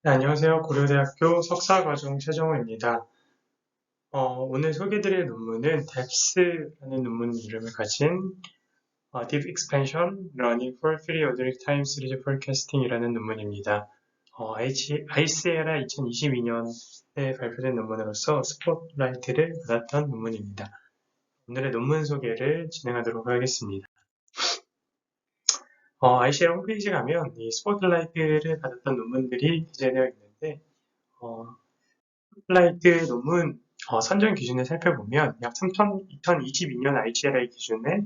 네, 안녕하세요. 고려대학교 석사과정 최정호입니다. 오늘 소개드릴 논문은 DEPS라는 논문 이름을 가진 Deep Expansion Learning for Periodic Time Series Forecasting이라는 논문입니다. ICLR 2022년에 발표된 논문으로서 스포트라이트를 받았던 논문입니다. 오늘의 논문 소개를 진행하도록 하겠습니다. ICLR 홈페이지 가면 이 스포트라이트를 받았던 논문들이 기재되어 있는데 스포트라이트 논문 선정 기준을 살펴보면 약 2022년 ICLI 기준에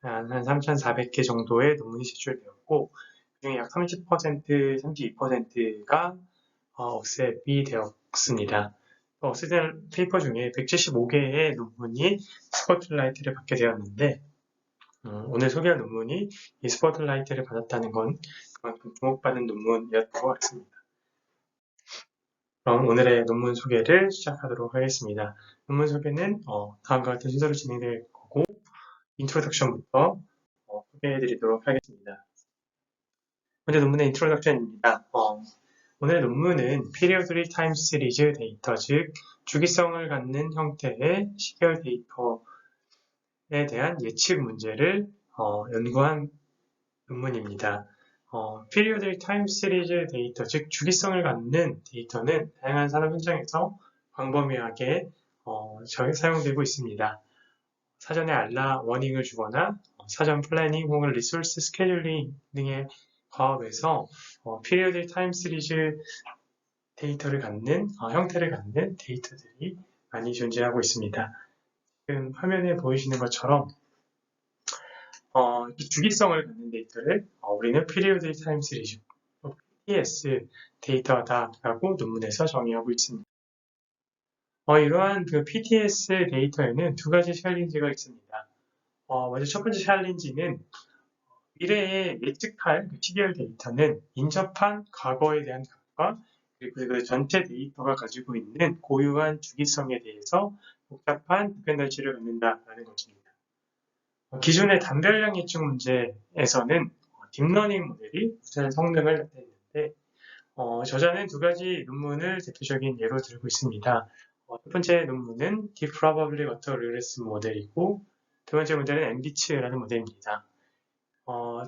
한 3,400개 정도의 논문이 제출되었고 그중에 약 30%, 32%가 억셉이 되었습니다. 억셉된 페이퍼 중에 175개의 논문이 스포트라이트를 받게 되었는데 오늘 소개할 논문이 이 스포트라이트를 받았다는 건 그만큼 주목받은 논문이었던 것 같습니다. 그럼 오늘의 논문 소개를 시작하도록 하겠습니다. 논문 소개는 다음과 같은 순서로 진행될 거고 인트로덕션부터 소개해드리도록 하겠습니다. 먼저 논문의 인트로덕션입니다. 오늘 논문은 Periodic Time Series 데이터, 즉 주기성을 갖는 형태의 시계열 데이터에 대한 예측 문제를 연구한 논문입니다. Periodic Time Series 데이터, 즉 주기성을 갖는 데이터는 다양한 산업 현장에서 광범위하게 사용되고 있습니다. 사전에 워닝을 주거나 사전 플래닝 혹은 리소스 스케줄링 등의 과업에서 Periodic Time Series 데이터를 갖는 형태를 갖는 데이터들이 많이 존재하고 있습니다. 지금 화면에 보이시는 것처럼 주기성을 갖는 데이터를 우리는 Periodic Time Series, PTS 데이터다라고 논문에서 정의하고 있습니다. 이러한 그 PTS 데이터에는 두 가지 챌린지가 있습니다. 먼저 첫 번째 챌린지는 미래에 예측할 그 시계열 데이터는 인접한 과거에 대한 값과 그리고 그 전체 데이터가 가지고 있는 고유한 주기성에 대해서 복잡한 디펜던시를 갖는다라는 것입니다. 기존의 단별량 예측 문제에서는 딥러닝 모델이 우수한 성능을 나타냈는데 저자는 두 가지 논문을 대표적인 예로 들고 있습니다. 첫 번째 논문은 Deep Probability Autoregress 모델이고 두 번째 모델은 MBITS라는 모델입니다.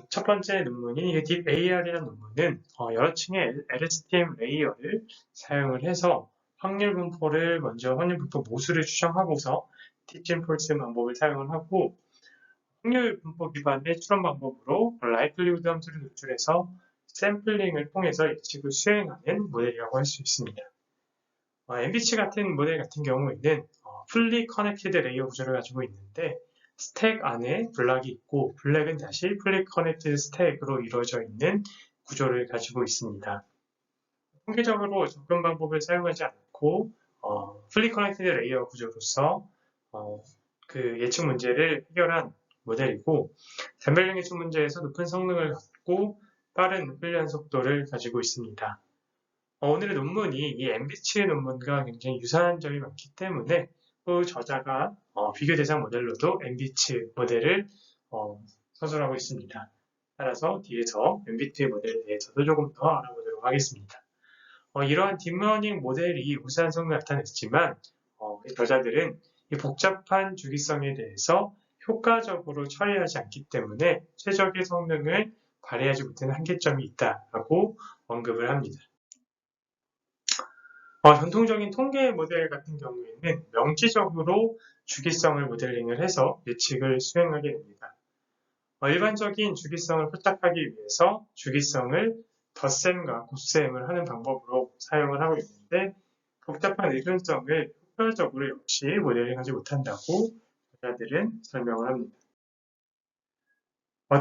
첫 번째 논문인 이 Deep AR이라는 논문은 여러 층의 LSTM 레이어를 사용을 해서 확률 분포를 먼저 확률 분포 모수를 추정하고서 티칭 폴스 방법을 사용을 하고 확률 분포 기반의 추론 방법으로 라이클리후드 함수를 도출해서 샘플링을 통해서 예측을 수행하는 모델이라고 할 수 있습니다. MBITS 같은 모델 같은 경우에는 fully connected 레이어 구조를 가지고 있는데 스택 안에 블락이 있고 블랙은 다시 fully connected 스택으로 이루어져 있는 구조를 가지고 있습니다. 통계적으로 접근 방법을 사용하지 않고 fully connected 레이어 구조로서 그 예측 문제를 해결한 모델이고 단별령 예측 문제에서 높은 성능을 갖고 빠른 훈련 속도를 가지고 있습니다. 오늘의 논문이 이 MBITS 논문과 굉장히 유사한 점이 많기 때문에 또 저자가 비교 대상 모델로도 MBITS 모델을 서술하고 있습니다. 따라서 뒤에서 MBITS 모델에 대해서도 조금 더 알아보도록 하겠습니다. 이러한 딥러닝 모델이 우수한 성능을 나타냈지만 저자들은 이 복잡한 주기성에 대해서 효과적으로 처리하지 않기 때문에 최적의 성능을 발휘하지 못하는 한계점이 있다고 언급을 합니다. 전통적인 통계 모델 같은 경우에는 명시적으로 주기성을 모델링을 해서 예측을 수행하게 됩니다. 일반적인 주기성을 포착하기 위해서 주기성을 덧셈과 곱셈을 하는 방법으로 사용을 하고 있는데 복잡한 의존성을 효과적으로 역시 모델링하지 못한다고 저자들은 설명을 합니다.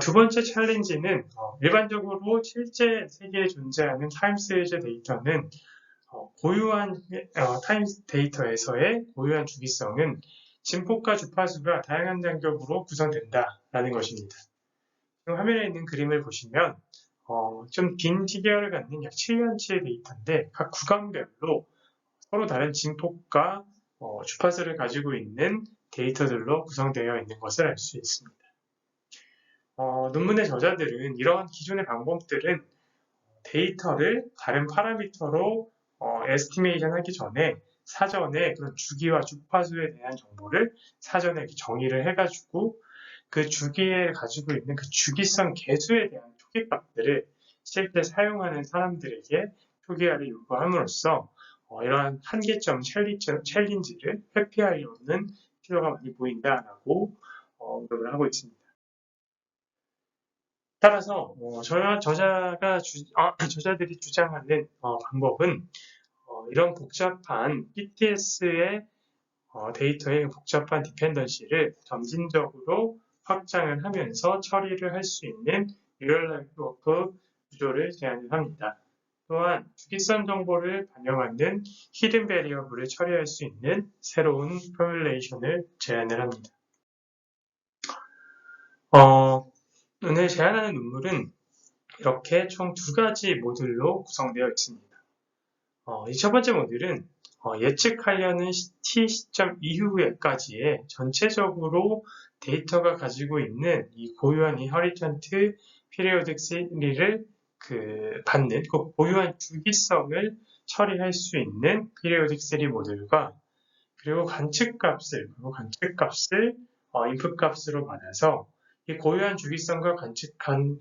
두 번째 챌린지는 일반적으로 실제 세계에 존재하는 타임 시리즈 데이터는 고유한 타임 데이터에서의 고유한 주기성은 진폭과 주파수가 다양한 간격으로 구성된다라는 것입니다. 지금 화면에 있는 그림을 보시면 좀 긴 시계열을 갖는 약 7년치의 데이터인데 각 구간별로 서로 다른 진폭과 주파수를 가지고 있는 데이터들로 구성되어 있는 것을 알 수 있습니다. 논문의 저자들은 이러한 기존의 방법들은 데이터를 다른 파라미터로 에스티메이션 하기 전에 사전에 그런 주기와 주파수에 대한 정보를 사전에 정의를 해가지고 그 주기에 가지고 있는 그 주기성 개수에 대한 표기값들을 실제 사용하는 사람들에게 표기하를 요구함으로써 이러한 한계점 챌린지를 회피하려는 필요가 많이 보인다라고 언급을 하고 있습니다. 따라서 저자들이 주장하는 방법은 이런 복잡한 PTS의 데이터의 복잡한 디펜던시를 점진적으로 확장을 하면서 처리를 할 수 있는 리얼 라이프 워크 구조를 제안을 합니다. 또한 주기성 정보를 반영하는 히든 베리어블을 처리할 수 있는 새로운 포뮬레이션을 제안을 합니다. 오늘 제안하는 논문은 이렇게 총 2가지 모듈로 구성되어 있습니다. 이 첫 번째 모듈은 예측하려는 t 시점 이후에까지의 전체적으로 데이터가 가지고 있는 이 고유한 이허리턴트 피리오딕 시리를 받는 그 고유한 주기성을 처리할 수 있는 피리오딕 시리 모듈과 그리고 관측값을 인풋 값으로 받아서 이 고유한 주기성과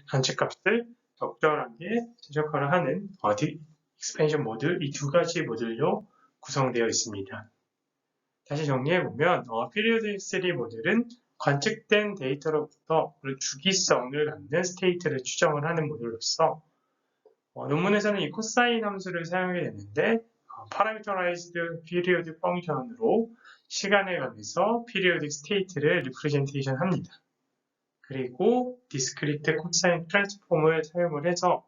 관측값을 적절하게 최적화를 하는 익스펜션 모듈, 이 2가지 모듈로 구성되어 있습니다. 다시 정리해보면 피리오딕 시리 모듈은 관측된 데이터로부터 주기성을 갖는 스테이트를 추정을 하는 모듈로서 논문에서는 이 코사인 함수를 사용하게 되는데 파라미터라이즈드 피리오딕 펑션으로 시간에 관해서 피리오딕 스테이트를 리프레젠테이션 합니다. 그리고 디스크리트 코사인 트랜스폼을 사용을 해서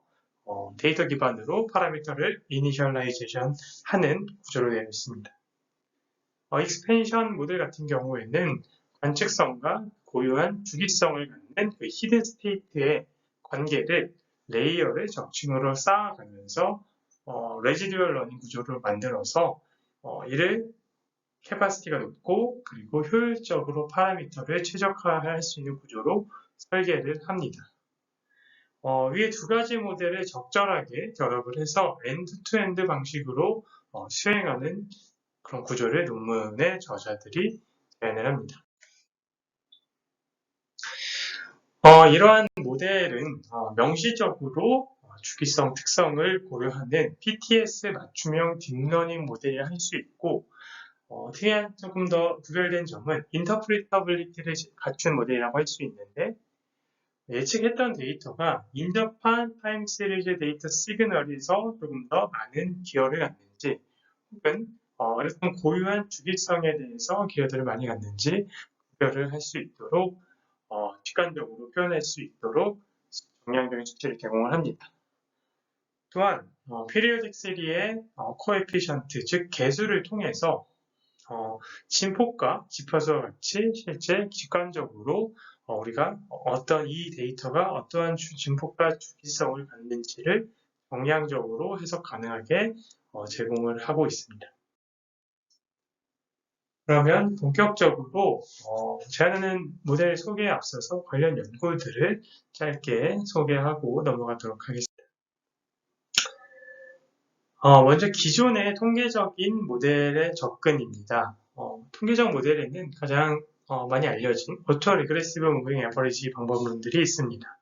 데이터 기반으로 파라미터를 이니셜라이제이션 하는 구조로 되어 있습니다. 익스펜션 모델 같은 경우에는 관측성과 고유한 주기성을 갖는 그 히든 스테이트의 관계를 레이어를 적층으로 쌓아가면서 레지듀얼 러닝 구조를 만들어서 이를 캐파시티가 높고 그리고 효율적으로 파라미터를 최적화할 수 있는 구조로 설계를 합니다. 위에 2가지 모델을 적절하게 결합을 해서 엔드-투-엔드 방식으로 수행하는 그런 구조를 논문의 저자들이 제안을 합니다. 이러한 모델은 명시적으로 주기성 특성을 고려하는 PTS 맞춤형 딥러닝 모델이 할 수 있고 특이한 조금 더 구별된 점은 인터프리터블리티를 갖춘 모델이라고 할 수 있는데 예측했던 데이터가 인접한 타임 시리즈 데이터 시그널에서 조금 더 많은 기여를 갖는지 혹은 어떤 고유한 주기성에 대해서 기여들을 많이 갖는지 구별을 할 수 있도록 직관적으로 표현할 수 있도록 정량적인 수치를 제공을 합니다. 또한 피리오딕 시리의 코에피션트 즉 개수를 통해서 진폭과 지표수와 같이 실제 직관적으로 우리가 이 데이터가 어떠한 진폭과 주기성을 갖는지를 정량적으로 해석 가능하게 제공을 하고 있습니다. 그러면 본격적으로 제안하는 모델 소개에 앞서서 관련 연구들을 짧게 소개하고 넘어가도록 하겠습니다. 먼저 기존의 통계적인 모델의 접근입니다. 통계적 모델에는 가장 많이 알려진 오토 리그레시브 무빙 에버리지 방법론들이 있습니다.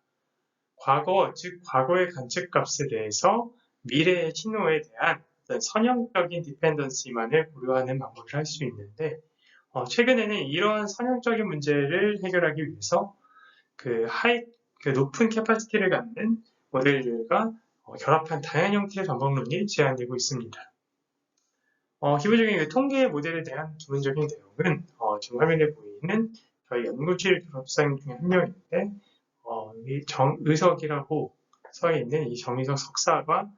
즉 과거의 관측값에 대해서 미래의 신호에 대한 어떤 선형적인 디펜던시만을 고려하는 방법을 할 수 있는데 최근에는 이러한 선형적인 문제를 해결하기 위해서 높은 캐파시티를 갖는 모델들과 결합한 다양한 형태의 방법론이 제안되고 있습니다. 기본적인 통계 모델에 대한 기본적인 내용은 지금 화면에 보이는 저희 연구실 졸업생 중에 한 명인데 이 정의석이라고 써 있는 이 정의석 석사가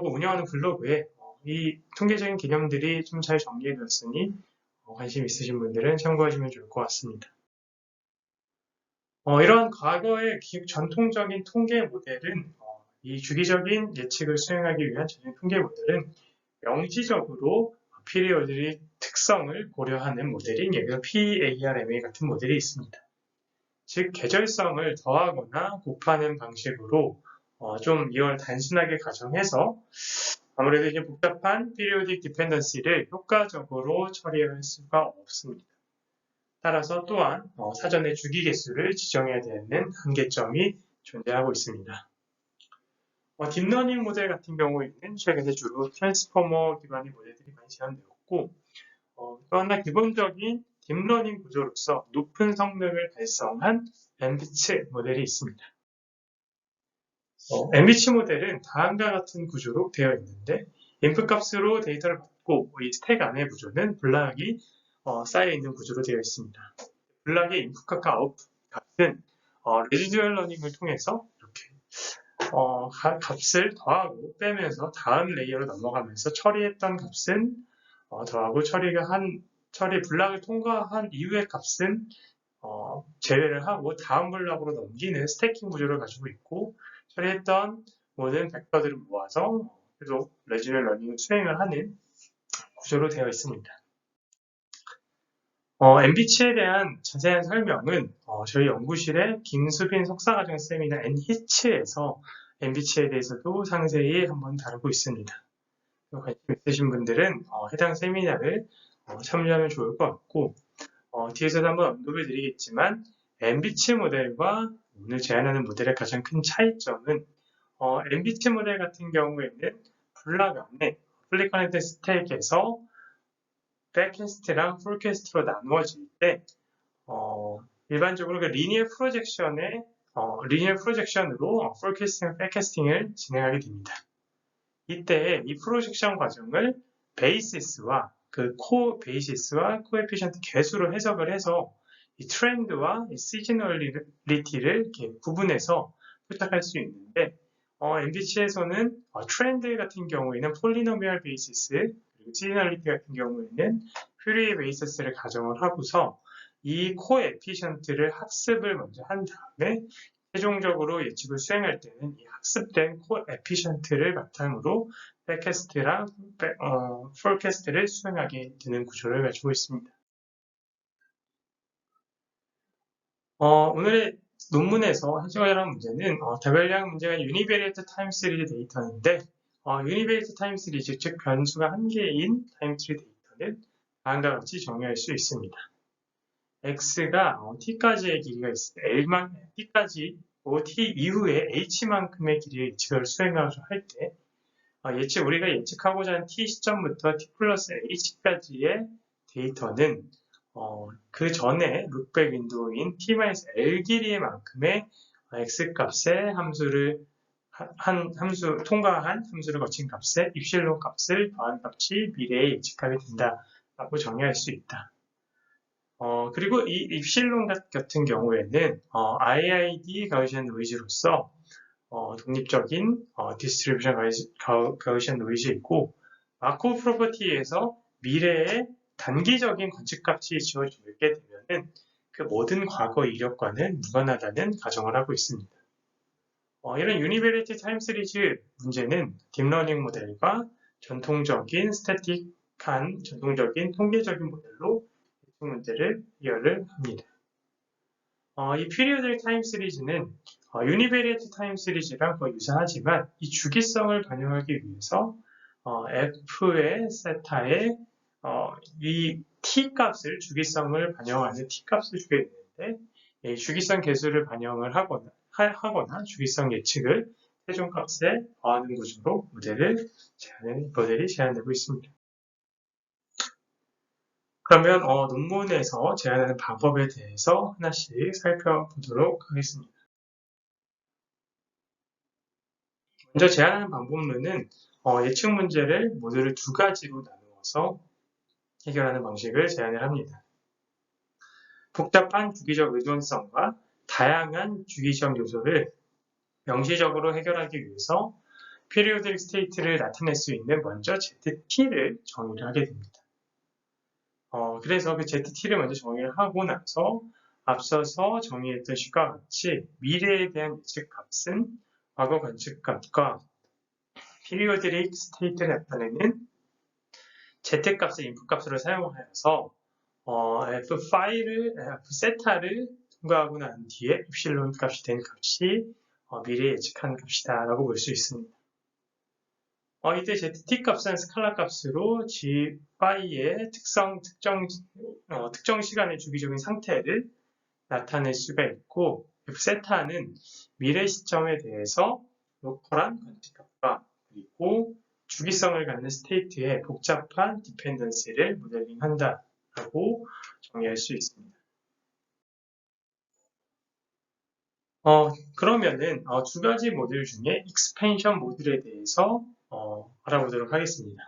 운영하는 블로그에 이 통계적인 개념들이 좀 잘 정리해놨으니 관심 있으신 분들은 참고하시면 좋을 것 같습니다. 이러한 과거의 전통적인 통계 모델은 이 주기적인 예측을 수행하기 위한 전형 통계 모델은 명시적으로 피리오드의 특성을 고려하는 모델인 예를 들어 PARMA 같은 모델이 있습니다. 즉 계절성을 더하거나 곱하는 방식으로 좀 이걸 단순하게 가정해서 아무래도 이제 복잡한 periodic dependency를 효과적으로 처리할 수가 없습니다. 따라서 또한 사전에 주기 개수를 지정해야 되는 한계점이 존재하고 있습니다. 딥러닝 모델 같은 경우에는 최근에 주로 트랜스포머 기반의 모델들이 많이 제한되었고 또 하나 기본적인 딥러닝 구조로서 높은 성능을 달성한 엠비츠 모델이 있습니다. 엠비츠 모델은 다음과 같은 구조로 되어 있는데 인풋 값으로 데이터를 받고 이 스택 안의 구조는 블락이 쌓여 있는 구조로 되어 있습니다. 블락의 인풋 값과 아웃풋 값은 레지듀얼 러닝을 통해서 이렇게 값을 더하고 빼면서 다음 레이어로 넘어가면서 처리했던 값은 더하고 처리 블락을 통과한 이후의 값은 제외를 하고 다음 블락으로 넘기는 스태킹 구조를 가지고 있고 처리했던 모든 벡터들을 모아서 계속 레지듀얼 러닝을 수행을 하는 구조로 되어 있습니다. MBC에 대한 자세한 설명은 저희 연구실의 김수빈 석사과정 세미나 NH에서 MBC에 대해서도 상세히 한번 다루고 있습니다. 관심 있으신 분들은 해당 세미나를 참여하면 좋을 것 같고 뒤에서도 한번 언급을 드리겠지만 MBC 모델과 오늘 제안하는 모델의 가장 큰 차이점은 MBC 모델 같은 경우에는 블락 안에 플리커넥트 스택에서 백캐스트랑 풀캐스트로 나누어질 때 일반적으로 그 리니어 프로젝션으로 풀캐스팅, 백캐스팅을 진행하게 됩니다. 이때 이 프로젝션 과정을 베이시스와 코에피션트 개수로 해석을 해서 이 트렌드와 이 시즈널리티를 이렇게 구분해서 부탁할 수 있는데 MBC에서는 트렌드 같은 경우에는 폴리노미얼 베이시스 그리고 시즈널리티 같은 경우에는 퓨리에 베이시스를 가정을 하고서 이 코에피션트를 학습을 먼저 한 다음에 최종적으로 예측을 수행할 때는 이 학습된 코에피션트를 바탕으로 백캐스트랑 풀캐스트를 수행하게 되는 구조를 가지고 있습니다. 오늘의 논문에서 해결한 문제는 대별량 문제가 유니베리에이트 타임 시리즈 데이터인데 유니베리에이트 타임 시리즈 즉 변수가 한 개인 타임 시리즈 데이터는 다음과 같이 정의할 수 있습니다. x가 t까지의 길이가 있을 때 l만 t까지 t 이후에 h만큼의 길이의 예측을 수행하고자 할 때 우리가 예측하고자 하는 t 시점부터 t 플러스 h까지의 데이터는 그 전에 룩백 윈도우인 t-l 길이의 만큼의 x값의 통과한 함수를 거친 값에 입실론 값을 더한 값이 미래에 예측하게 된다라고 정의할 수 있다. 그리고 이 입실론 같은 경우에는 IID 가우시안 노이즈로서 독립적인 디스트리뷰션 가우시안 노이즈이고 마코브 프로퍼티에서 미래의 단기적인 관측값이 지워지게 되면은 그 모든 과거 이력과는 무관하다는 가정을 하고 있습니다. 이런 유니베리티 타임 시리즈 문제는 딥러닝 모델과 전통적인 전통적인 통계적인 모델로 문제를 해결을 합니다. 이 피리오딕 타임 시리즈는 유니베리에이트 타임 시리즈랑 거의 유사하지만 이 주기성을 반영하기 위해서 F의 세타에 이 T값을 주기성을 반영하는 T값을 주게 되는데 이 주기성 개수를 반영을 하거나 주기성 예측을 최종값에 더하는 구조로 모델이 제안되고 있습니다. 그러면 논문에서 제안하는 방법에 대해서 하나씩 살펴보도록 하겠습니다. 먼저 제안하는 방법론은 예측 문제를 모듈을 두 가지로 나누어서 해결하는 방식을 제안을 합니다. 복잡한 주기적 의존성과 다양한 주기적 요소를 명시적으로 해결하기 위해서 periodic state를 나타낼 수 있는 먼저 ZT를 정의를 하게 됩니다. 그래서 그 ZT를 먼저 정의를 하고 나서 앞서서 정의했던 식과 같이 미래에 대한 예측 값은 과거 관측값과 periodic state를 나타내는 Z값의 인풋 값으로 사용하여서 F 세타를 통과하고 난 뒤에 입실론 값이 된 값이 미래 예측한 값이다 라고 볼 수 있습니다. 이때 zt 값은 스칼라 값으로 g, y의 특정 시간의 주기적인 상태를 나타낼 수가 있고, 세타는 미래 시점에 대해서 로컬한 관측값과 그리고 주기성을 갖는 스테이트의 복잡한 디펜던시를 모델링한다 라고 정의할 수 있습니다. 그러면은 두 가지 모듈 중에 익스펜션 모듈에 대해서 알아보도록 하겠습니다.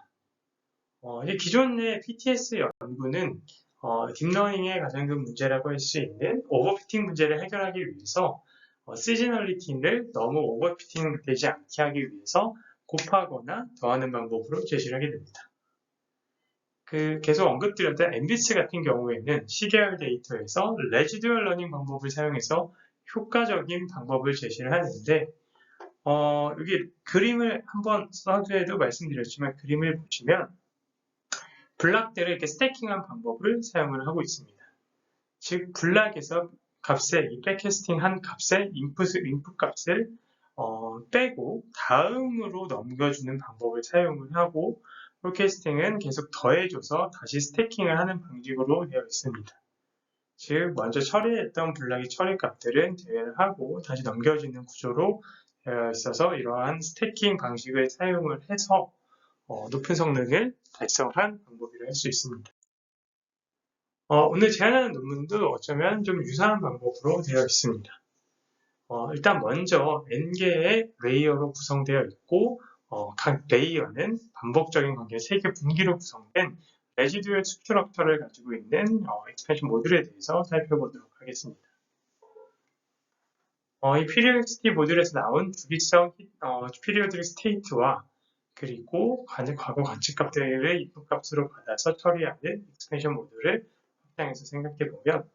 이제 기존의 PTS 연구는 딥러닝의 가장 큰 문제라고 할 수 있는 오버피팅 문제를 해결하기 위해서 시즈널리티를 너무 오버피팅 되지 않게 하기 위해서 곱하거나 더하는 방법으로 제시를 하게 됩니다. 계속 언급드렸던 엠비츠 같은 경우에는 시계열 데이터에서 레지듀얼 러닝 방법을 사용해서 효과적인 방법을 제시를 하는데 여기 그림을 한번 서두에도 말씀드렸지만 그림을 보시면 블락들을 이렇게 스태킹한 방법을 사용을 하고 있습니다. 즉 블락에서 이 백캐스팅한 값의 인풋 값을 빼고 다음으로 넘겨주는 방법을 사용을 하고 폴캐스팅은 계속 더해줘서 다시 스태킹을 하는 방식으로 되어 있습니다. 즉 먼저 처리했던 블락의 처리 값들은 제외를 하고 다시 넘겨지는 구조로 되어 있어서 이러한 스태킹 방식을 사용을 해서 높은 성능을 달성한 방법이라 할 수 있습니다. 오늘 제안하는 논문도 어쩌면 좀 유사한 방법으로 되어 있습니다. 일단 먼저 n개의 레이어로 구성되어 있고 각 레이어는 반복적인 관계 3개 분기로 구성된 레지듀얼 스트럭처를 가지고 있는 익스펜션 모듈에 대해서 살펴보도록 하겠습니다. 이 피리오디시티 모듈에서 나온 주기성 피리오디c 스테이트와 그리고 과거 관측값들을 인풋값으로 받아서 처리하는 익스펜션 모듈을 확장해서 생각해보면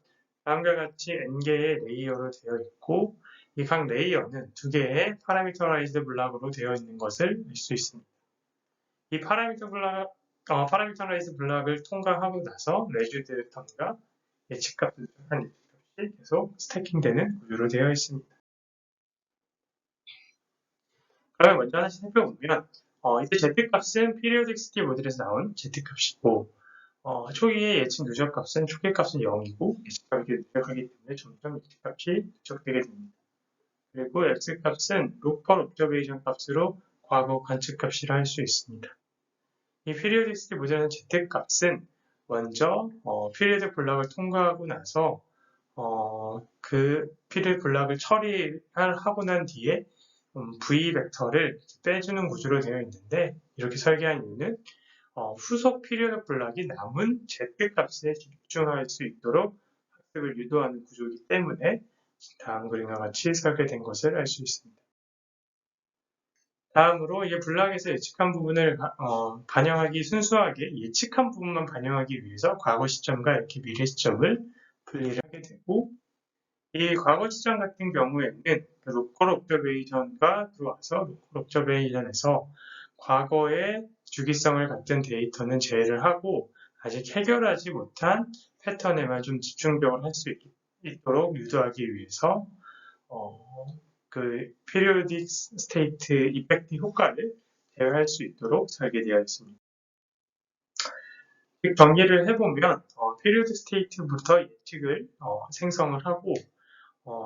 다음과 같이 n개의 레이어로 되어 있고 이 각 레이어는 2개의 파라미터라이즈드 블락으로 되어 있는 것을 알 수 있습니다. 이 파라미터라이즈드 블락을 통과하고 나서 레지듀얼 텀과 예측값을 한 예측값이 계속 스태킹되는 구조로 되어 있습니다. 그러면 먼저 하나씩 살펴보면 이때 z값은 periodicity 모듈에서 나온 z값이고 초기의 예측 누적값은 초기값은 0이고 예측값이 누적하기 때문에 점점 예측값이 누적되게 됩니다. 그리고 x값은 로컬 옵저베이션 값으로 과거 관측값이라 할 수 있습니다. 이 periodicity 모듈의 z값은 먼저 period 블락을 통과하고 나서 그 period 블락을 처리하고 난 뒤에 v 벡터를 빼주는 구조로 되어 있는데 이렇게 설계한 이유는 후속 피리어드 블락이 남은 z값에 집중할 수 있도록 학습을 유도하는 구조이기 때문에 다음 그림과 같이 설계된 것을 알 수 있습니다. 다음으로 이 블락에서 예측한 부분을 반영하기 순수하게 예측한 부분만 반영하기 위해서 과거 시점과 이렇게 미래 시점을 분리를 하게 되고 이 과거 시점 같은 경우에는 로컬 옵저베이션과 들어와서 로컬 옵저베이션에서 과거의 주기성을 갖춘 데이터는 제외를 하고 아직 해결하지 못한 패턴에만 좀 집중적으로 할 수 있도록 유도하기 위해서 그 periodic state 이펙트 효과를 제어할 수 있도록 설계되어 있습니다. 정리를 해보면 periodic state부터 예측을 생성을 하고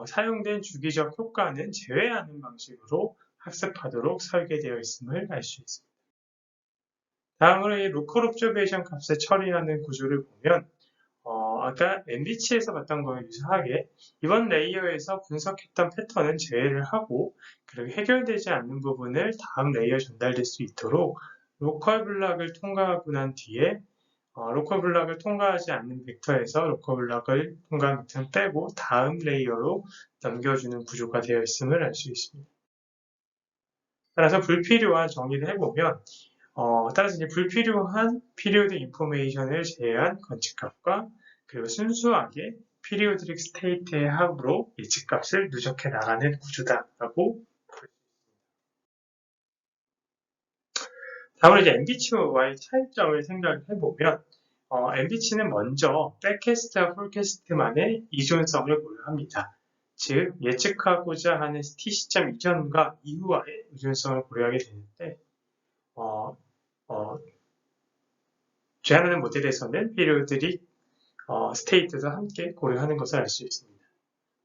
사용된 주기적 효과는 제외하는 방식으로 학습하도록 설계되어 있음을 알 수 있습니다. 다음으로 이 로컬 옵저베이션 값을 처리하는 구조를 보면 아까 MB치에서 봤던 거와 유사하게 이번 레이어에서 분석했던 패턴은 제외를 하고 그리고 해결되지 않는 부분을 다음 레이어에 전달될 수 있도록 로컬 블락을 통과하고 난 뒤에 로컬 블락을 통과하지 않는 벡터에서 로컬 블락을 통과한 벡터는 빼고 다음 레이어로 넘겨주는 구조가 되어 있음을 알 수 있습니다. 따라서 불필요한 정리를 해보면 따라서 이제 불필요한 피리오드 인포메이션을 제외한 관측값과 그리고 순수하게 피리오드릭 스테이트의 합으로 예측값을 누적해 나가는 구조다라고 볼 수 있습니다. 다음으로 이제 MB치와의 차이점을 생각을 해보면 MB치는 먼저 백캐스트와 폴캐스트만의 이존성을 고려합니다. 즉 예측하고자 하는 t 시점 이전과 이후와의 의존성을 고려하게 되는데 제한하는 모델에서는 피리오드릭 스테이트도 함께 고려하는 것을 알 수 있습니다.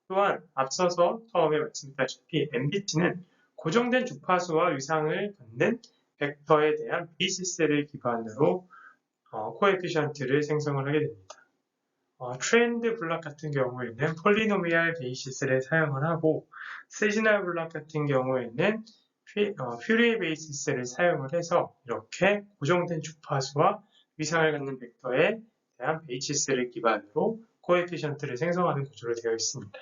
또한 앞서서 처음에 말씀드렸다시피 MBT는 고정된 주파수와 위상을 갖는 벡터에 대한 베이시스를 기반으로 코에피션트를 생성을 하게 됩니다. 트렌드 블록 같은 경우에는 폴리노미얼 베이시스를 사용을 하고 시즈널 블록 같은 경우에는 퓨리에 베이시스를 사용을 해서 이렇게 고정된 주파수와 위상을 갖는 벡터에 대한 베이시스를 기반으로 코에피션트를 생성하는 구조로 되어 있습니다.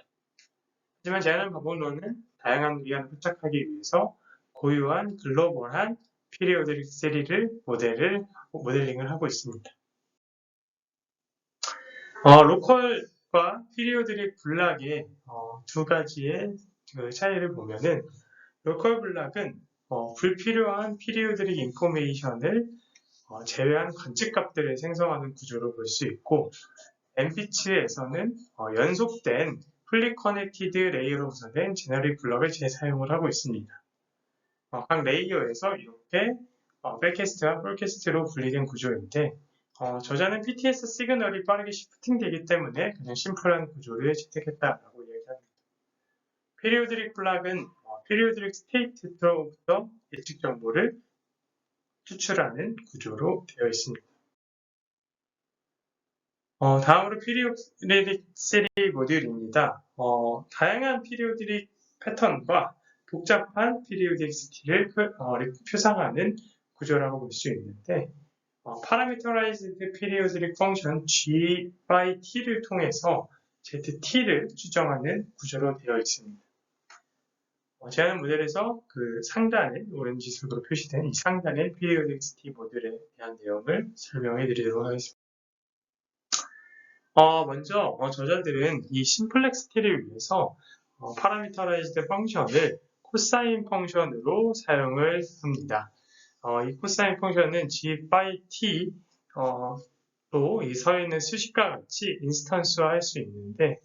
하지만 제한한 방법론은 다양한 기간을 포착하기 위해서 고유한 글로벌한 피리오드릭 세리를 모델링을 하고 있습니다. 로컬과 피리오드릭 블락의 두 가지의 그 차이를 보면은 로컬 블락은 불필요한 피리오드릭 인포메이션을 제외한 관측값들을 생성하는 구조로 볼 수 있고 MP치에서는 연속된 풀리 커넥티드 레이어로 구성된 제너릭 블럭을 재사용을 하고 있습니다. 각 레이어에서 이렇게 백캐스트와 폴캐스트로 분리된 구조인데 저자는 PTS 시그널이 빠르게 시프팅되기 때문에 그냥 심플한 구조를 채택했다라고 이야기합니다. 피리오드릭 블락은 피리오드릭 스테이트로부터 예측 정보를 추출하는 구조로 되어 있습니다. 다음으로 피리오드릭 세리 모듈입니다. 다양한 피리오드릭 패턴과 복잡한 피리오드릭 스틸을 표상하는 구조라고 볼 수 있는데 파라미터라이즈드 피리오드릭 펑션 G by T를 통해서 ZT를 추정하는 구조로 되어 있습니다. 제한 모델에서 그 상단에 오렌지색으로 표시된 이 상단의 피리오드릭 스틸 모듈에 대한 내용을 설명해 드리도록 하겠습니다. 먼저 저자들은 이 심플렉시티를 위해서 파라미터라이즈드 펑션을 코사인 펑션으로 사용을 합니다. 이 코사인 펑션은 G by T 로 서 있는 수식과 같이 인스턴스화할 수 있는데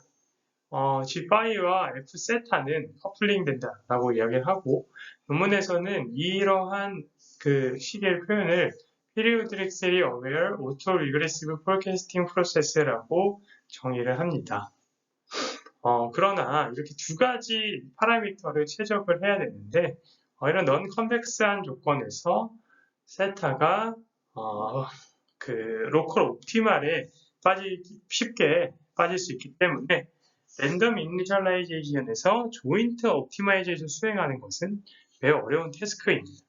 G by와 F 세타는 커플링 된다라고 이야기를 하고 논문에서는 이러한 그 식의 표현을 Periodically Aware Auto-Regressive Forecasting Process라고 정의를 합니다. 그러나 이렇게 두 가지 파라미터를 최적을 해야 되는데 이런 non-convex한 조건에서 세타가 그 로컬 옵티멀에 쉽게 빠질 수 있기 때문에 랜덤 이니셜라이제이션에서 조인트 옵티마이제이션 수행하는 것은 매우 어려운 태스크입니다.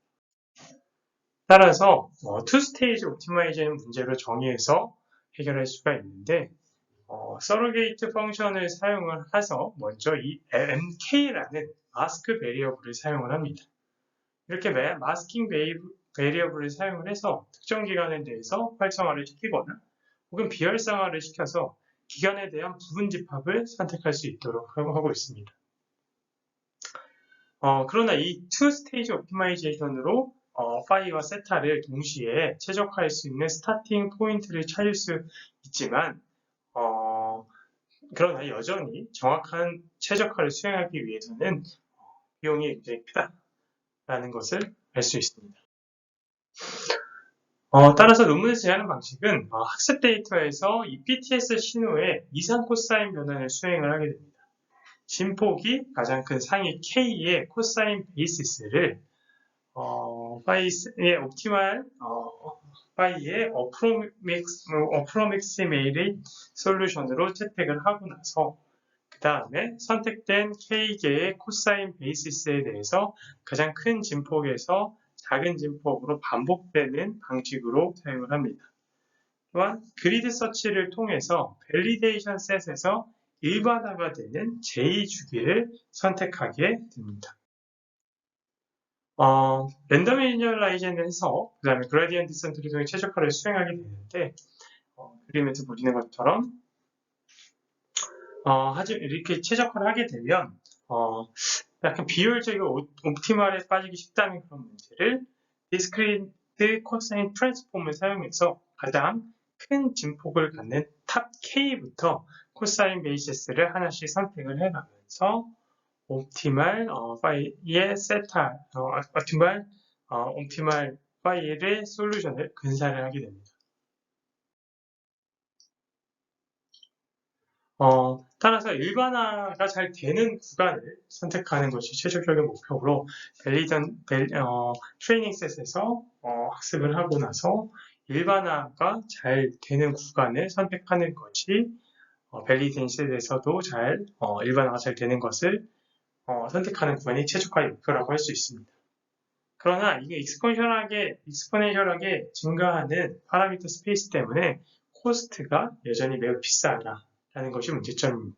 따라서 투스테이지 옵티마이제이션 문제로 정의해서 해결할 수가 있는데 서로게이트 펑션을 사용을 해서 먼저 이 MK라는 마스크 베리어블을 사용을 합니다. 이렇게 마스킹 베리어블을 사용을 해서 특정 기간에 대해서 활성화를 시키거나 혹은 비활성화를 시켜서 기간에 대한 부분 집합을 선택할 수 있도록 하고 있습니다. 그러나 이 투 스테이지 옵티마이제이션으로 파이와 세타를 동시에 최적화할 수 있는 스타팅 포인트를 찾을 수 있지만 그러나 여전히 정확한 최적화를 수행하기 위해서는 비용이 굉장히 크다라는 것을 알 수 있습니다. 따라서 논문에서 제안한 방식은 학습 데이터에서 이 PTS 신호의 이상 코사인 변환을 수행을 하게 됩니다. 진폭이 가장 큰 상위 K의 코사인 베이시스를 파이의 옵티멀 파이의 어프로믹시메이트 솔루션으로 채택을 하고 나서 그 다음에 선택된 K개의 코사인 베이시스에 대해서 가장 큰 진폭에서 작은 진폭으로 반복되는 방식으로 사용을 합니다. 또한 그리드 서치를 통해서 밸리데이션 셋에서 일반화가 되는 제2주기를 선택하게 됩니다. 랜덤 이니셜라이제이션을 해서 그 다음에 그라디언트 디센트를 통해 최적화를 수행하게 되는데 그림에서 보시는 것처럼 이렇게 최적화를 하게 되면 약간 비효율적이고 옵티멀에 빠지기 쉽다는 그런 문제를 디스크리트 코사인 트랜스폼을 사용해서 가장 큰 진폭을 갖는 탑 K부터 코사인 베이시스를 하나씩 선택을 해가면서 이용하면서 옵티말 파일의 세타, 옵티말 파일의 솔루션을 근사를 하게 됩니다. 따라서 일반화가 잘 되는 구간을 선택하는 것이 최종적인 목표로 트레이닝 셋에서 학습을 하고 나서 일반화가 잘 되는 구간을 선택하는 것이 밸리데이션 셋에서도 일반화가 잘 되는 것을 선택하는 구간이 최적화의 목표라고 할 수 있습니다. 그러나 이게 익스포넨셜하게 증가하는 파라미터 스페이스 때문에 코스트가 여전히 매우 비싸다라는 것이 문제점입니다.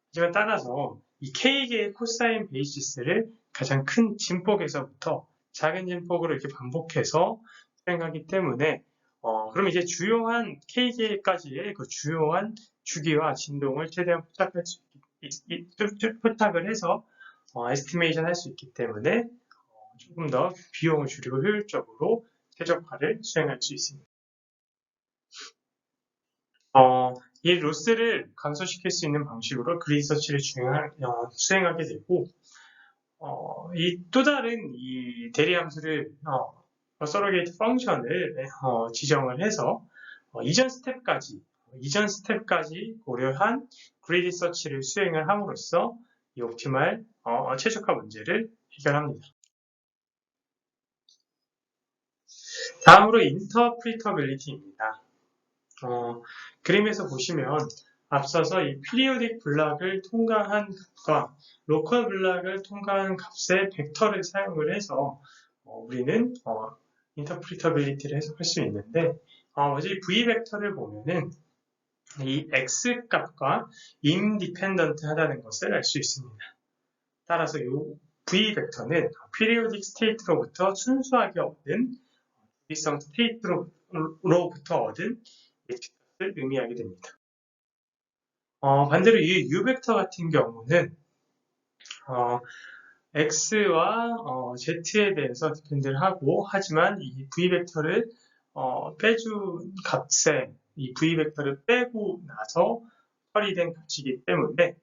하지만 따라서 이 K개의 코사인 베이시스를 가장 큰 진폭에서부터 작은 진폭으로 이렇게 반복해서 수행하기 때문에 그럼 이제 주요한 K개까지의 그 주요한 주기와 진동을 최대한 포착을 해서 에스티메이션 할 수 있기 때문에 조금 더 비용을 줄이고 효율적으로 최적화를 수행할 수 있습니다. 이 로스를 감소시킬 수 있는 방식으로 그리드 서치를 수행하게 되고, 이 또 다른 이 대리 함수를 서로게이트 펑션을 지정을 해서 이전 스텝까지 고려한 그리드 서치를 수행을 함으로써 이 옵티말 최적화 문제를 해결합니다. 다음으로 인터프리터빌리티입니다. 그림에서 보시면 앞서서 이 피리오딕 블락을 통과한 값과 로컬 블락을 통과한 값의 벡터를 사용을 해서 우리는 인터프리터빌리티를 해석할 수 있는데 먼저 이 v 벡터를 보면은 이 x 값과 인디펜던트 하다는 것을 알 수 있습니다. 따라서 이 v 벡터는 피리오딕 스테이트로부터 순수하게 얻은 주기성 스테이트로부터 얻은 예측값을 의미하게 됩니다. 반대로 이 u 벡터 같은 경우는 x와 z에 대해서 디펜드를 하고, 하지만 이 v 벡터를 빼준 값에 이 v 벡터를 빼고 나서 처리된 값이기 때문에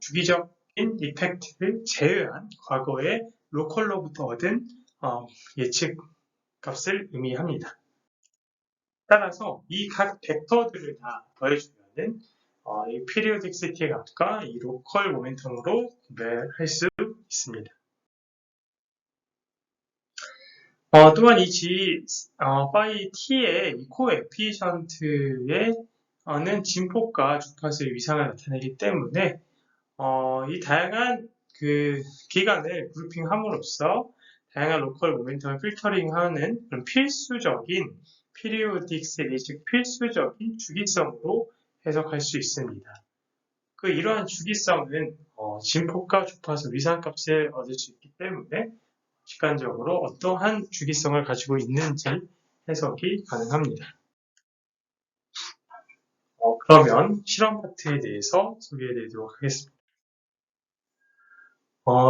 주기적인 이펙트를 제외한 과거의 로컬로부터 얻은 예측 값을 의미합니다. 따라서 이 각 벡터들을 다 더해주면은 이 피리오딕시티의 값과 이 로컬 모멘텀으로 구별할 수 있습니다. 또한 이 G, 파이 T의 이 코에피션트에는 진폭과 주파수의 위상을 나타내기 때문에 이 다양한 그 기간을 그룹핑함으로써 다양한 로컬 모멘텀을 필터링하는 그런 필수적인 피리오딕시티, 즉 필수적인 주기성으로 해석할 수 있습니다. 이러한 주기성은 진폭과 주파수 위상값을 얻을 수 있기 때문에 직관적으로 어떠한 주기성을 가지고 있는지 해석이 가능합니다. 그러면 실험 파트에 대해서 소개해드리도록 하겠습니다.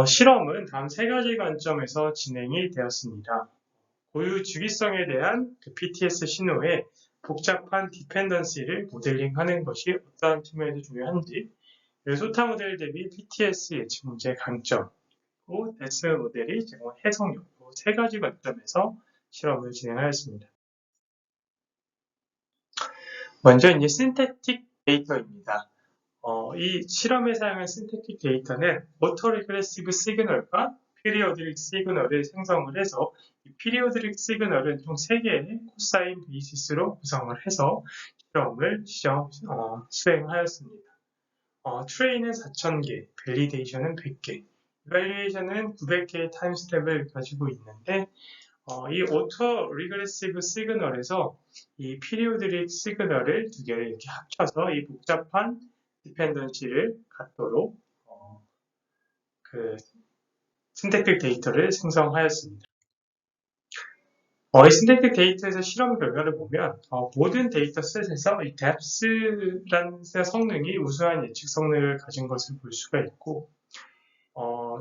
실험은 다음 세 가지 관점에서 진행이 되었습니다. 고유 주기성에 대한 그 BTS 신호의 복잡한 디펜던시를 모델링하는 것이 어떠한 측면에서 중요한지, 소타 모델 대비 BTS 예측 문제의 강점, 그리고 데스 모델이 제공한 해석력, 세 가지 관점에서 실험을 진행하였습니다. 먼저 이제 신테틱 데이터입니다. 이 실험에 사용한 신테틱 데이터는 오토 리그레시브 시그널과 피리오딕 시그널을 생성을 해서 이 피리오딕 시그널은 총 3개의 코사인 베이시스로 구성을 해서 실험을 수행하였습니다. 트레인은 4,000개, 밸리데이션은 100개, 이발리에이션은 900개의 타임 스텝을 가지고 있는데 이 오토 리그레시브 시그널에서 이 피리오딕 시그널을 두 개를 이렇게 합쳐서 이 복잡한 디펜던시를 갖도록 신테틱 데이터를 생성하였습니다. 이 신테틱 데이터에서 실험 결과를 보면 모든 데이터 셋에서 이 depth라는 성능이 우수한 예측 성능을 가진 것을 볼 수가 있고,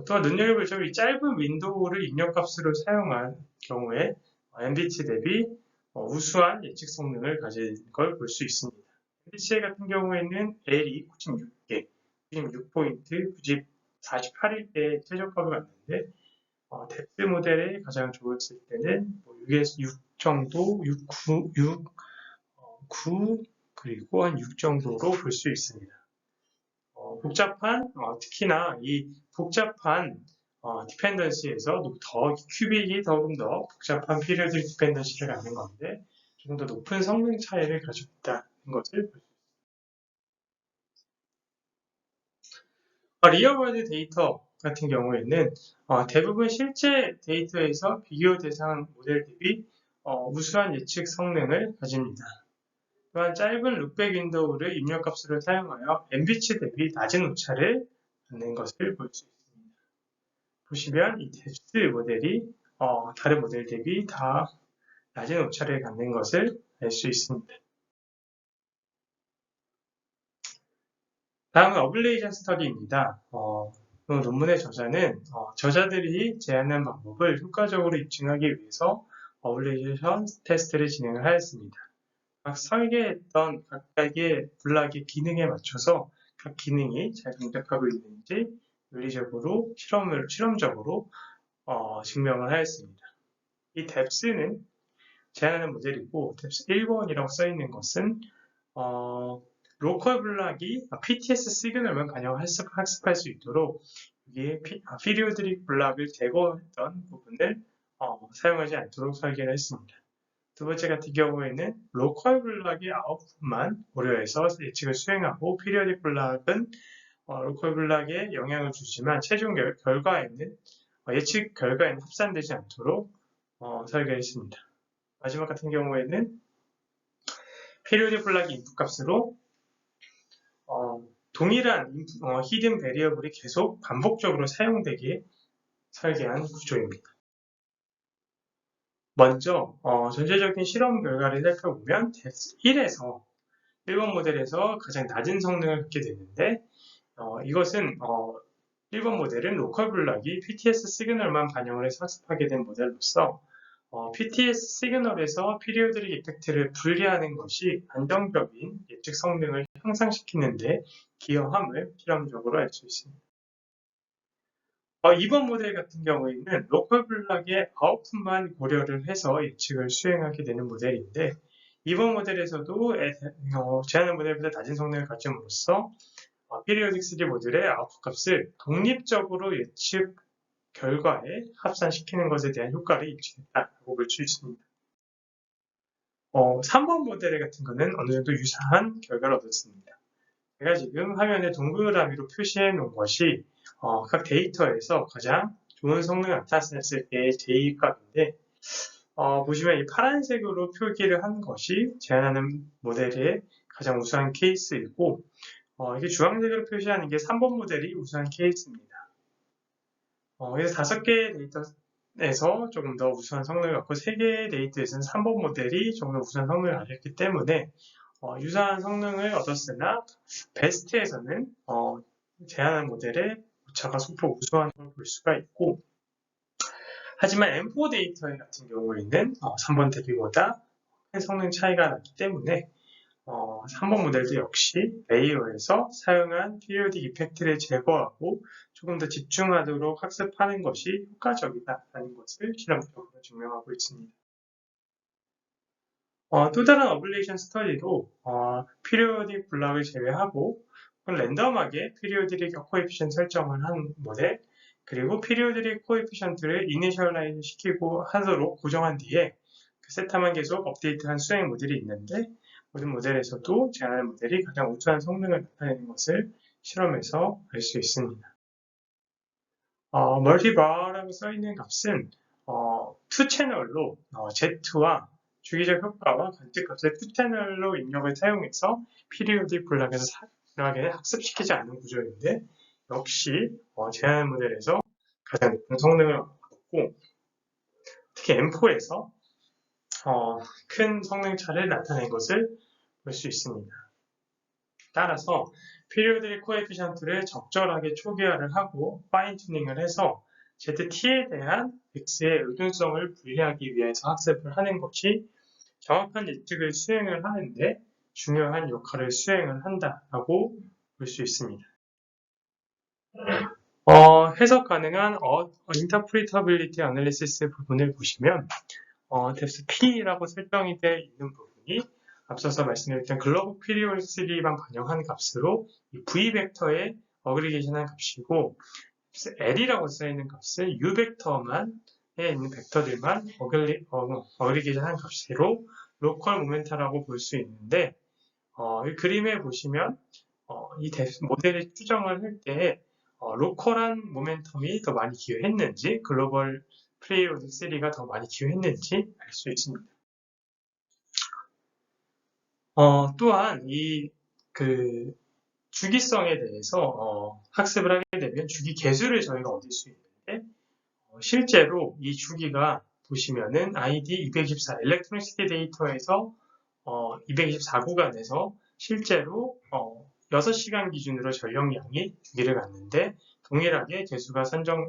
또 눈여겨볼 점은 이 짧은 윈도우를 입력값으로 사용한 경우에 MBT 대비 우수한 예측 성능을 가진 걸 볼 수 있습니다. MBTA 같은 경우에는 L이 96개, 96포인트, 48일 때 최저값을 봤는데 뎁스 모델에 가장 좋았을 때는 6에서 6 정도, 6, 9, 9 그리고 한 6 정도로 볼 수 있습니다. 특히나 이 복잡한 디펜던시에서 더 큐빅이 조금 더 복잡한 피리오드 디펜던시를 갖는 건데 조금 더 높은 성능 차이를 가지고 있다는 것을 볼 수 있습니다. 리얼월드 데이터 같은 경우에는 대부분 실제 데이터에서 비교 대상 모델 대비 우수한 예측 성능을 가집니다. 또한 짧은 룩백 윈도우를 입력값으로 사용하여 MB치 대비 낮은 오차를 갖는 것을 볼 수 있습니다. 보시면 이 뎁스 모델이 다른 모델 대비 다 낮은 오차를 갖는 것을 알 수 있습니다. 다음은 어블레이션 스터디입니다. 논문의 저자는 저자들이 제안한 방법을 효과적으로 입증하기 위해서 어블레이션 테스트를 진행을 하였습니다. 각 설계했던 각각의 블락의 기능에 맞춰서 각 기능이 잘 동작하고 있는지 논리적으로 실험적으로 증명을 하였습니다. 이 뎁스는 제안하는 모델이고 뎁스 1번이라고 써있는 것은 로컬 블락이 PTS 시그널만 반영을 학습할 수 있도록 여기에 피리오드릭 블락을 제거했던 부분을 사용하지 않도록 설계를 했습니다. 두 번째 같은 경우에는 로컬 블락의 아웃풋만 고려해서 예측을 수행하고 피리오딕 블락은 로컬 블락에 영향을 주지만 최종 결과에는 예측 결과에는 합산되지 않도록 설계했습니다. 마지막 같은 경우에는 피리오딕 블락의 인풋 값으로 동일한 히든 베리어블이 계속 반복적으로 사용되게 설계한 구조입니다. 먼저 전체적인 실험 결과를 살펴보면 뎁스 1에서 1번 모델에서 가장 낮은 성능을 갖게 되는데 이것은 1번 모델은 로컬 블락이 PTS 시그널만 반영을 해서 학습하게 된 모델로서 PTS 시그널에서 피리오드릭 이펙트를 분리하는 것이 안정적인 예측 성능을 향상시키는 데 기여함을 실험적으로 알 수 있습니다. 2번 모델 같은 경우에는 로컬 블락의 아웃풋만 고려를 해서 예측을 수행하게 되는 모델인데 2번 모델에서도 제안한 모델보다 낮은 성능을 가짐으로써 피리오딕 3 모듈의 아웃풋 값을 독립적으로 예측 결과에 합산시키는 것에 대한 효과를 입증했다고 볼 수 있습니다. 3번 모델 같은 것은 어느 정도 유사한 결과를 얻었습니다. 제가 지금 화면에 동그라미로 표시해 놓은 것이 각 데이터에서 가장 좋은 성능을 나타냈을 때의 J값인데 보시면 이 파란색으로 표기를 한 것이 제안하는 모델의 가장 우수한 케이스이고 이게 주황색으로 표시하는 게 3번 모델이 우수한 케이스입니다. 그래서 5개의 데이터에서 조금 더 우수한 성능을 갖고 3개의 데이터에서는 3번 모델이 조금 더 우수한 성능을 가졌기 때문에 유사한 성능을 얻었으나 베스트에서는 제안한 모델의 오차가 소폭 우수한 걸 볼 수가 있고 하지만 M4 데이터 같은 경우에는 3번 대비보다 큰 성능 차이가 났기 때문에 3번 모델도 역시 레이어에서 사용한 피리오딕 이펙트를 제거하고 조금 더 집중하도록 학습하는 것이 효과적이다라는 것을 실험적으로 증명하고 있습니다. 또 다른 어블레이션 스터디도 피리오딕 블락을 제외하고 랜덤하게 피리오딕 코에피션트 설정을 한 모델 그리고 피리오딕 코에피션트를 이니셜라이즈 시키고 하도록 고정한 뒤에 그 세타만 계속 업데이트한 수행 모델이 있는데 모든 모델에서도 제안하는 모델이 가장 우수한 성능을 나타내는 것을 실험에서 알 수 있습니다. 멀티바라고 써있는 값은 2채널로 Z와 주기적 효과와 관측값을 2채널로 입력을 사용해서 피리오딕 블락에서 상하게 학습시키지 않는 구조인데 역시 제안하는 모델에서 가장 높은 성능을 얻고 특히 M4에서 큰 성능 차를 나타낸 것을 볼 수 있습니다. 따라서 피리오딕 코에피션트를 적절하게 초기화를 하고 파인 튜닝을 해서 ZT에 대한 X의 의존성을 분리하기 위해서 학습을 하는 것이 정확한 예측을 수행을 하는데 중요한 역할을 수행을 한다라고 볼 수 있습니다. 해석 가능한 interpretability analysis 부분을 보시면 depth P라고 설정이 되어 있는 부분이 앞서서 말씀드렸던 글로벌 periodicity만 반영한 값으로 이 V 벡터의 어그리게이션한 값이고 L이라고 써있는 값을 U 벡터만에 있는 벡터들만 어그리게이션한 값으로 로컬 모멘타라고 볼 수 있는데 이 그림에 보시면 이 모델을 추정을 할 때 로컬한 모멘텀이 더 많이 기여했는지 글로벌 프리오딕 3가 더 많이 기여했는지 알 수 있습니다. 또한 이 주기성에 대해서 학습을 하게 되면 주기 개수를 저희가 얻을 수 있는데 실제로 이 주기가 보시면은 ID 224 일렉트로닉 시티 데이터에서 224구간에서 실제로 6시간 기준으로 전력량이 주기를 갖는데 동일하게 개수가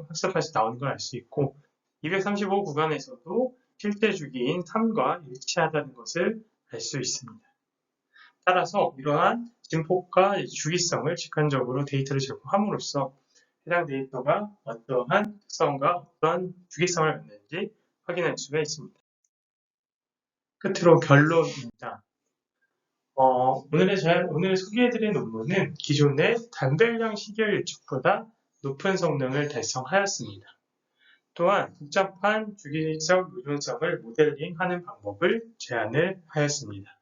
학습해서 나오는 걸 알 수 있고 235구간에서도 실제 주기인 3과 일치하다는 것을 알 수 있습니다. 따라서 이러한 진폭과 주기성을 직관적으로 데이터를 제공함으로써 해당 데이터가 어떠한 특성과 어떠한 주기성을 갖는지 확인할 수가 있습니다. 끝으로 결론입니다. 오늘 소개해드린 논문은 기존의 단별량 시결 예측보다 높은 성능을 달성하였습니다. 또한 복잡한 주기적 유동성을 모델링하는 방법을 제안을 하였습니다.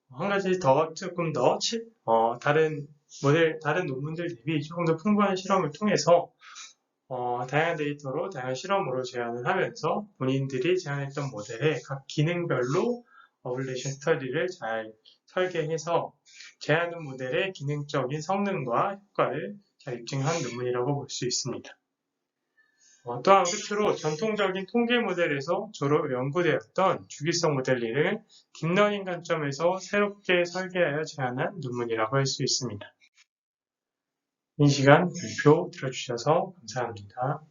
한 가지 조금 더 다른 논문들 대비 조금 더 풍부한 실험을 통해서 다양한 데이터로 다양한 실험으로 제안을 하면서 본인들이 제안했던 모델의 각 기능별로 어블레이션 스터디를 잘 설계해서 제안한 모델의 기능적인 성능과 효과를 잘 입증한 논문이라고 볼 수 있습니다. 또한 끝으로 전통적인 통계 모델에서 주로 연구되었던 주기성 모델링을 딥러닝 관점에서 새롭게 설계하여 제안한 논문이라고 할 수 있습니다. 이 시간 발표 들어주셔서 감사합니다.